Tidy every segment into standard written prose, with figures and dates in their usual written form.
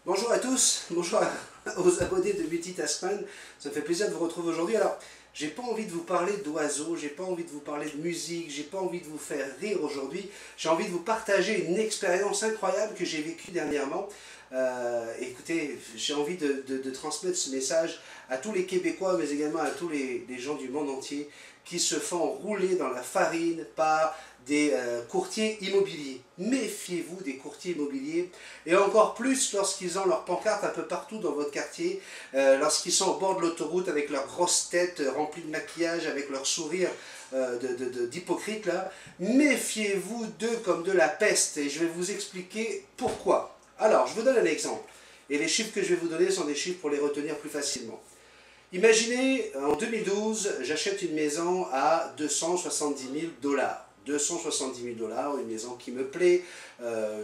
Bonjour à tous, bonjour aux abonnés de Multitaskman, ça me fait plaisir de vous retrouver aujourd'hui. Alors, j'ai pas envie de vous parler d'oiseaux, j'ai pas envie de vous parler de musique, j'ai pas envie de vous faire rire aujourd'hui, j'ai envie de vous partager une expérience incroyable que j'ai vécue dernièrement. Écoutez, j'ai envie de transmettre ce message à tous les Québécois, mais également à tous les gens du monde entier qui se font rouler dans la farine par des courtiers immobiliers. Méfiez-vous des courtiers immobiliers, et encore plus lorsqu'ils ont leurs pancartes un peu partout dans votre quartier, lorsqu'ils sont au bord de l'autoroute avec leurs grosses têtes remplies de maquillage, avec leur sourire d'hypocrite là. Méfiez-vous d'eux comme de la peste, et je vais vous expliquer pourquoi. Alors, je vous donne un exemple, et les chiffres que je vais vous donner sont des chiffres pour les retenir plus facilement. Imaginez, en 2012, j'achète une maison à 270 000 dollars. 270 000 dollars, une maison qui me plaît,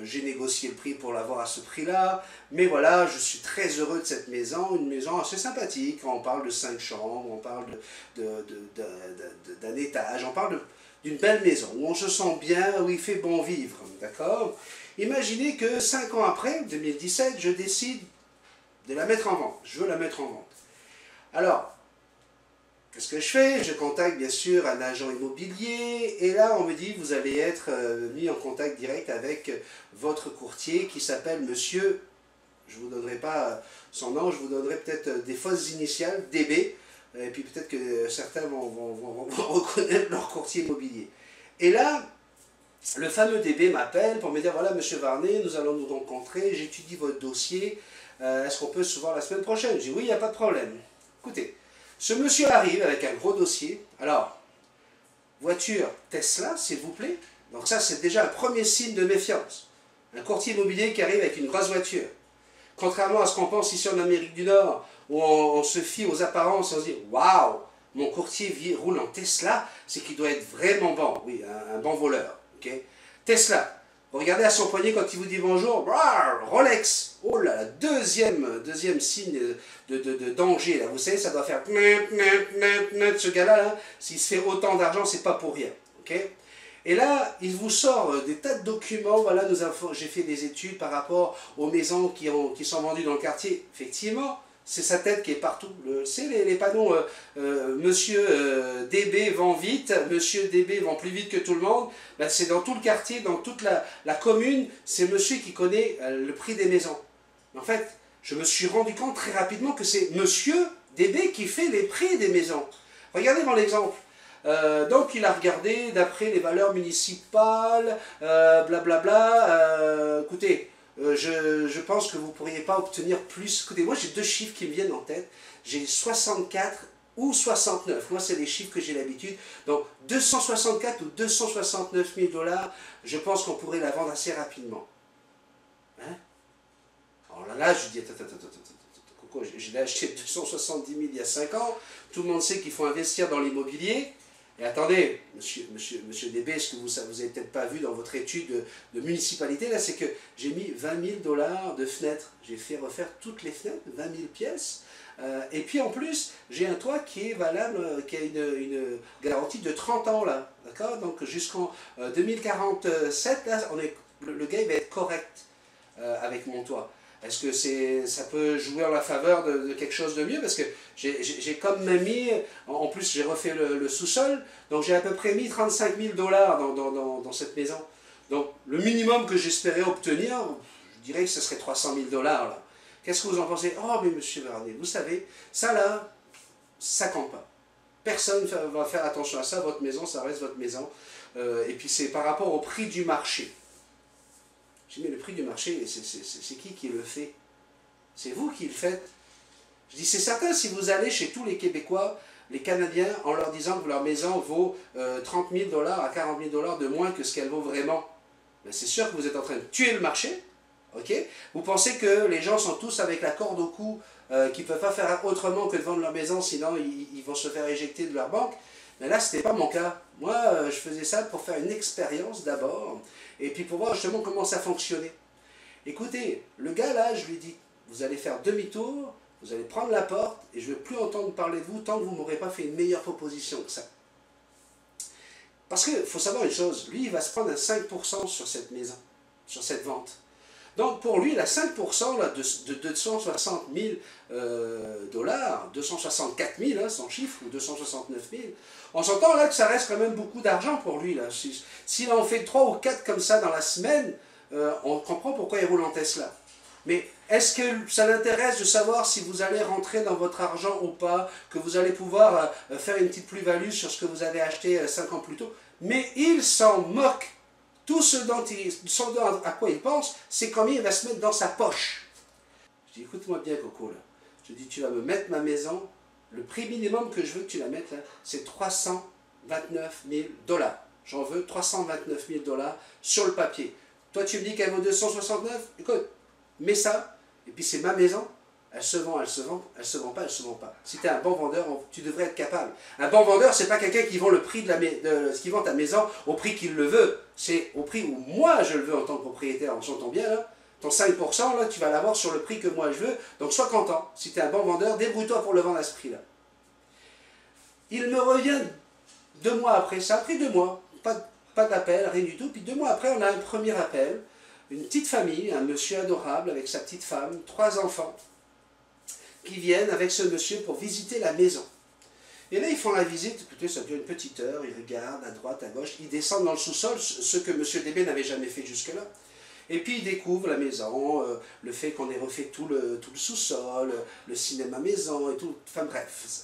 j'ai négocié le prix pour l'avoir à ce prix-là, mais voilà, je suis très heureux de cette maison, une maison assez sympathique, on parle de 5 chambres, on parle d'un étage, on parle d'une belle maison, où on se sent bien, où il fait bon vivre, d'accord? Imaginez que 5 ans après, 2017, je décide de la mettre en vente, je veux la mettre en vente. Alors, qu'est-ce que je fais? Je contacte bien sûr un agent immobilier, et là on me dit vous allez être mis en contact direct avec votre courtier qui s'appelle monsieur, je ne vous donnerai pas son nom, je vous donnerai peut-être des fausses initiales, DB, et puis peut-être que certains vont reconnaître leur courtier immobilier. Et là, le fameux DB m'appelle pour me dire voilà monsieur Varnet, nous allons nous rencontrer, j'étudie votre dossier, est-ce qu'on peut se voir la semaine prochaine? Je dis oui, il n'y a pas de problème. Écoutez, ce monsieur arrive avec un gros dossier. Alors, voiture Tesla, s'il vous plaît. Donc ça, c'est déjà un premier signe de méfiance. Un courtier immobilier qui arrive avec une grosse voiture. Contrairement à ce qu'on pense ici en Amérique du Nord, où on se fie aux apparences, on se dit « Waouh, mon courtier roule en Tesla, c'est qu'il doit être vraiment bon. » Oui, un bon voleur. Okay. Tesla. Regardez à son poignet quand il vous dit bonjour, Rolex. Oh là là, deuxième signe de danger. Là. Vous savez, ça doit faire ce gars-là, s'il se fait autant d'argent, c'est pas pour rien. Okay. Et là, il vous sort des tas de documents. Voilà, j'ai fait des études par rapport aux maisons qui sont vendues dans le quartier. Effectivement, c'est sa tête qui est partout. C'est les panneaux Monsieur DB vend vite, Monsieur DB vend plus vite que tout le monde. Ben, c'est dans tout le quartier, dans toute la commune, c'est monsieur qui connaît le prix des maisons. En fait, je me suis rendu compte très rapidement que c'est Monsieur DB qui fait les prix des maisons. Regardez mon exemple. Donc il a regardé d'après les valeurs municipales, blablabla. Écoutez, je pense que vous ne pourriez pas obtenir plus. Écoutez, moi j'ai deux chiffres qui me viennent en tête. J'ai 64 ou 69. Moi c'est les chiffres que j'ai l'habitude. Donc 264 ou 269 000 dollars, je pense qu'on pourrait la vendre assez rapidement. Hein? Alors là, je dis, attends, j'ai acheté 270 000 il y a 5 ans. Tout le monde sait qu'il faut investir dans l'immobilier. Et attendez, monsieur DB, ce que vous n'avez peut-être pas vu dans votre étude de municipalité, là, c'est que j'ai mis 20 000 dollars de fenêtres. J'ai fait refaire toutes les fenêtres, 20 000 pièces. Et puis en plus, j'ai un toit qui est valable, qui a une garantie de 30 ans, là. D'accord? Donc jusqu'en 2047, là, le gars il va être correct avec mon toit. Est-ce que ça peut jouer en la faveur de quelque chose de mieux? Parce que j'ai comme même mis, en plus j'ai refait le sous-sol, donc j'ai à peu près mis 35 000 dollars dans cette maison. Donc le minimum que j'espérais obtenir, je dirais que ce serait 300 000 dollars. Qu'est-ce que vous en pensez? Oh mais monsieur Varnet, vous savez, ça là, ça compte pas. Personne ne va faire attention à ça, votre maison, ça reste votre maison. Et puis c'est par rapport au prix du marché. J'ai mis le prix du marché, c'est qui le fait? C'est vous qui le faites. Je dis, c'est certain, si vous allez chez tous les Québécois, les Canadiens, en leur disant que leur maison vaut 30 000 dollars à 40 000 dollars de moins que ce qu'elle vaut vraiment, ben c'est sûr que vous êtes en train de tuer le marché. Okay? Vous pensez que les gens sont tous avec la corde au cou, qu'ils ne peuvent pas faire autrement que de vendre leur maison, sinon ils vont se faire éjecter de leur banque. Mais là, ce n'était pas mon cas. Moi, je faisais ça pour faire une expérience d'abord, et puis pour voir justement comment ça fonctionnait. Écoutez, le gars là, je lui dis, vous allez faire demi-tour, vous allez prendre la porte, et je ne veux plus entendre parler de vous tant que vous ne m'aurez pas fait une meilleure proposition que ça. Parce qu'il faut savoir une chose, lui, il va se prendre un 5% sur cette maison, sur cette vente. Donc pour lui, il a 5% là, de 260 000 dollars, 264 000, hein, son chiffre, ou 269 000. On s'entend là que ça reste quand même beaucoup d'argent pour lui. S'il en fait 3 ou 4 comme ça dans la semaine, on comprend pourquoi il roule en Tesla. Mais est-ce que ça l'intéresse de savoir si vous allez rentrer dans votre argent ou pas, que vous allez pouvoir faire une petite plus-value sur ce que vous avez acheté 5 ans plus tôt? Mais il s'en moque. Tout ce à quoi il pense, c'est combien il va se mettre dans sa poche. Je dis, écoute-moi bien, Coco, là. Je dis, tu vas me mettre ma maison, le prix minimum que je veux que tu la mettes, là, c'est 329 000 dollars. J'en veux 329 000 dollars sur le papier. Toi, tu me dis qu'elle vaut 269? Écoute, mets ça, et puis c'est ma maison. Elle se vend, elle se vend, elle se vend pas, elle se vend pas. Si tu es un bon vendeur, tu devrais être capable. Un bon vendeur, c'est pas quelqu'un qui vend le prix de ce qui vend ta maison au prix qu'il le veut. C'est au prix où moi je le veux en tant que propriétaire. On s'entend bien là. Ton 5%, là, tu vas l'avoir sur le prix que moi je veux. Donc sois content. Si tu es un bon vendeur, débrouille-toi pour le vendre à ce prix-là. Il me revient 2 mois après. Ça a pris 2 mois. Pas d'appel, rien du tout. Puis 2 mois après, on a un premier appel. Une petite famille, un monsieur adorable avec sa petite femme, 3 enfants, qui viennent avec ce monsieur pour visiter la maison. Et là, ils font la visite, écoutez, ça dure une petite heure, ils regardent à droite, à gauche, ils descendent dans le sous-sol, ce que M. DB n'avait jamais fait jusque-là. Et puis ils découvrent la maison, le fait qu'on ait refait tout le sous-sol, le cinéma maison et tout, enfin bref.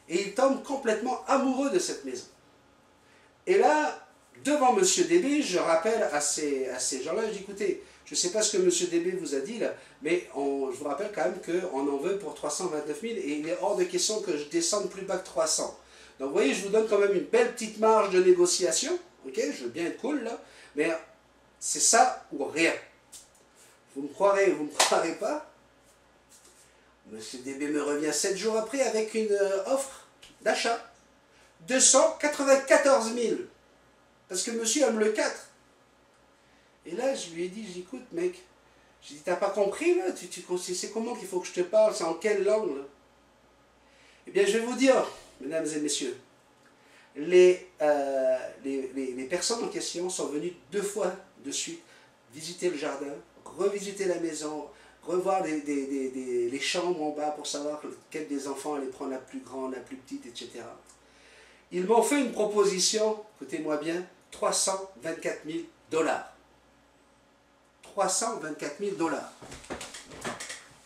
Et ils tombent complètement amoureux de cette maison. Et là, devant M. DB, je rappelle à ces gens-là, je dis, écoutez, je ne sais pas ce que M. DB vous a dit là, mais je vous rappelle quand même qu'on en veut pour 329 000 et il est hors de question que je descende plus bas que 300. Donc vous voyez, je vous donne quand même une belle petite marge de négociation, ok, je veux bien être cool là, mais c'est ça ou rien. Vous me croirez pas? M. DB me revient 7 jours après avec une offre d'achat. 294 000. Parce que monsieur aime le 4. Et là, je lui ai dit, écoute mec, j'ai dit, t'as pas compris là, c'est comment qu'il faut que je te parle, c'est en quelle langue là? Eh bien, je vais vous dire, mesdames et messieurs, les personnes en question sont venues 2 fois de suite visiter le jardin, revisiter la maison, revoir les chambres en bas pour savoir quel des enfants allait prendre la plus grande, la plus petite, etc. Ils m'ont fait une proposition, écoutez-moi bien, 324 000 dollars. 324 000 dollars.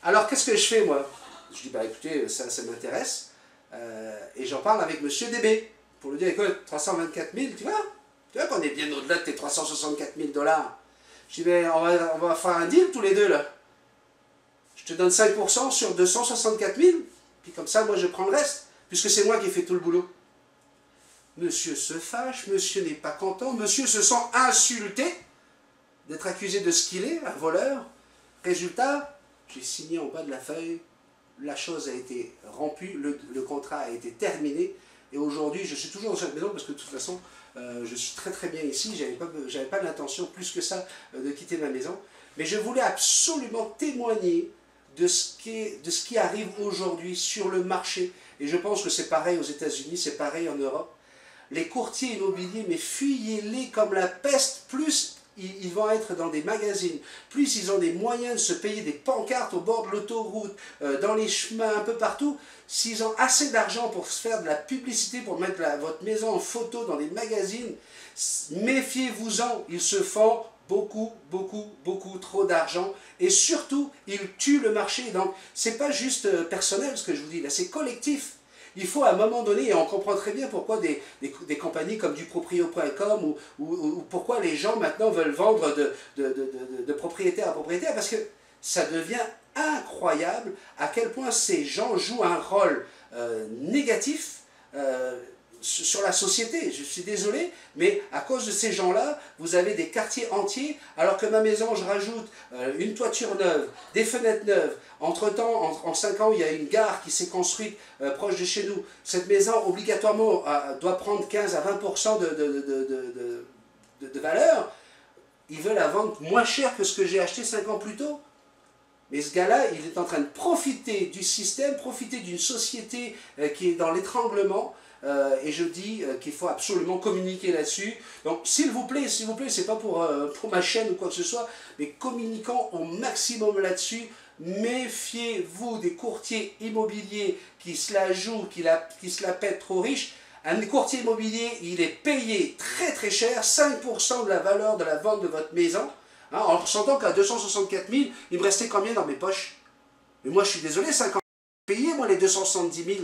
Alors, qu'est-ce que je fais, moi? Je dis, bah écoutez, ça m'intéresse. Et j'en parle avec M. DB, pour lui dire, écoute, 324 000, tu vois qu'on est bien au-delà de tes 364 000 dollars. Je dis, ben, on va faire un deal tous les deux, là. Je te donne 5% sur 264 000, puis comme ça, moi, je prends le reste, puisque c'est moi qui ai fait tout le boulot. Monsieur se fâche, monsieur n'est pas content, monsieur se sent insulté d'être accusé de ce qu'il est, un voleur. Résultat, j'ai signé en bas de la feuille, la chose a été rompue, le contrat a été terminé, et aujourd'hui, je suis toujours dans cette maison parce que de toute façon, je suis très très bien ici, j'avais pas l'intention plus que ça de quitter ma maison, mais je voulais absolument témoigner de ce qui arrive aujourd'hui sur le marché, et je pense que c'est pareil aux États-Unis, c'est pareil en Europe. Les courtiers immobiliers, mais fuyez-les comme la peste, plus ils vont être dans des magazines, plus ils ont des moyens de se payer des pancartes au bord de l'autoroute, dans les chemins, un peu partout. S'ils ont assez d'argent pour se faire de la publicité, pour mettre votre maison en photo dans des magazines, méfiez-vous-en, ils se font beaucoup trop d'argent et surtout, ils tuent le marché. Donc, c'est pas juste personnel ce que je vous dis, là, c'est collectif. Il faut à un moment donné, et on comprend très bien pourquoi des compagnies comme duproprio.com ou pourquoi les gens maintenant veulent vendre de propriétaire à propriétaire, parce que ça devient incroyable à quel point ces gens jouent un rôle négatif sur la société. Je suis désolé, mais à cause de ces gens-là, vous avez des quartiers entiers, alors que ma maison, je rajoute une toiture neuve, des fenêtres neuves. Entre-temps, en 5 ans, il y a une gare qui s'est construite proche de chez nous. Cette maison, obligatoirement, doit prendre 15 à 20% de valeur. Ils veulent la vendre moins cher que ce que j'ai acheté 5 ans plus tôt. Mais ce gars-là, il est en train de profiter du système, profiter d'une société qui est dans l'étranglement, et je dis qu'il faut absolument communiquer là-dessus. Donc s'il vous plaît, c'est pas pour ma chaîne ou quoi que ce soit, mais communiquons au maximum là-dessus. Méfiez-vous des courtiers immobiliers qui se la jouent, qui se la pètent trop riches. Un courtier immobilier, il est payé très très cher, 5% de la valeur de la vente de votre maison, hein, en ressentant qu'à 264 000, il me restait combien dans mes poches? Mais moi je suis désolé, 50 payé moi les 270 000.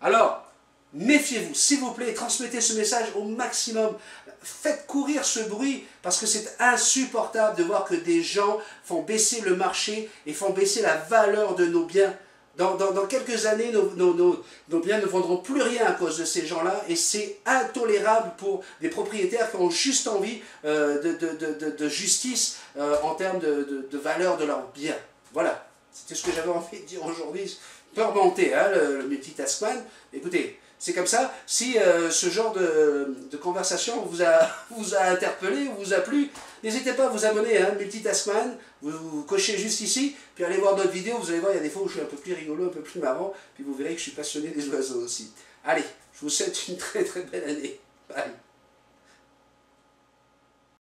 Alors, méfiez-vous, s'il vous plaît, transmettez ce message au maximum. Faites courir ce bruit, parce que c'est insupportable de voir que des gens font baisser le marché et font baisser la valeur de nos biens. Dans quelques années, nos biens ne vendront plus rien à cause de ces gens-là, et c'est intolérable pour des propriétaires qui ont juste envie de justice en termes de valeur de leurs biens. Voilà, c'était ce que j'avais envie de dire aujourd'hui. Peut remonter, hein, le multitaskman. Écoutez, c'est comme ça. Si ce genre de conversation vous a interpellé, vous a plu, n'hésitez pas à vous abonner, hein, multitaskman. Vous cochez juste ici, puis allez voir d'autres vidéos. Vous allez voir, il y a des fois où je suis un peu plus rigolo, un peu plus marrant, puis vous verrez que je suis passionné des oiseaux aussi. Allez, je vous souhaite une très très belle année. Bye.